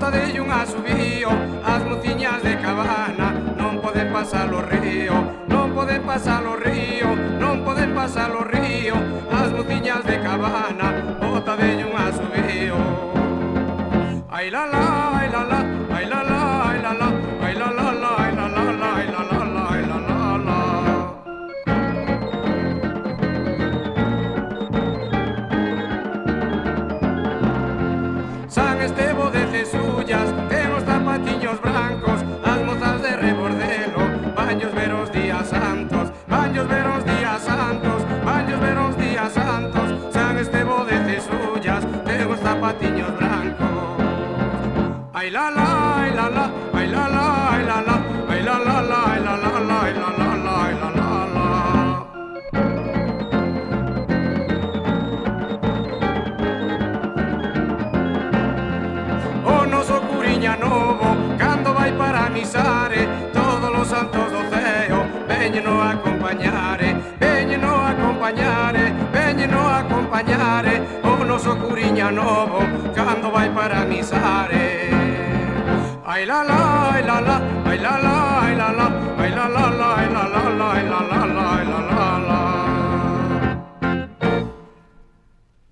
botadelle un asubío, as mociñas de Cabana non poden pasar o río, non poden pasar o río, non poden pasar o río, as mociñas de Cabana, botadelle un asubío. Ai la la, ai la la, ai la la, ai la la, ai la la la, ai la la la, ai la la la, ai la la la. San Estevo de Cesullas ten os zapatiños brancos, as mozas de Rebordelo vanllos ver os días santos, vanllos ver os días santos, vanllos ver os días santos. San Estevo de Cesullas ten os zapatiños blancos. Ai la la, ai la la, ai la la, ai la la, ai la la la, ai la la la, ai la la la, ai la la la. O noso curiña novo, cando vai para misare, todos os santos do ceo veñeno a acompañare, veñeno a acompañare, veñeno a acompañare. O noso curiña novo, cando vai para misare. Ai la la, ai la la, ai la la, ai la la, ai la la la, ai la la la, ai la la.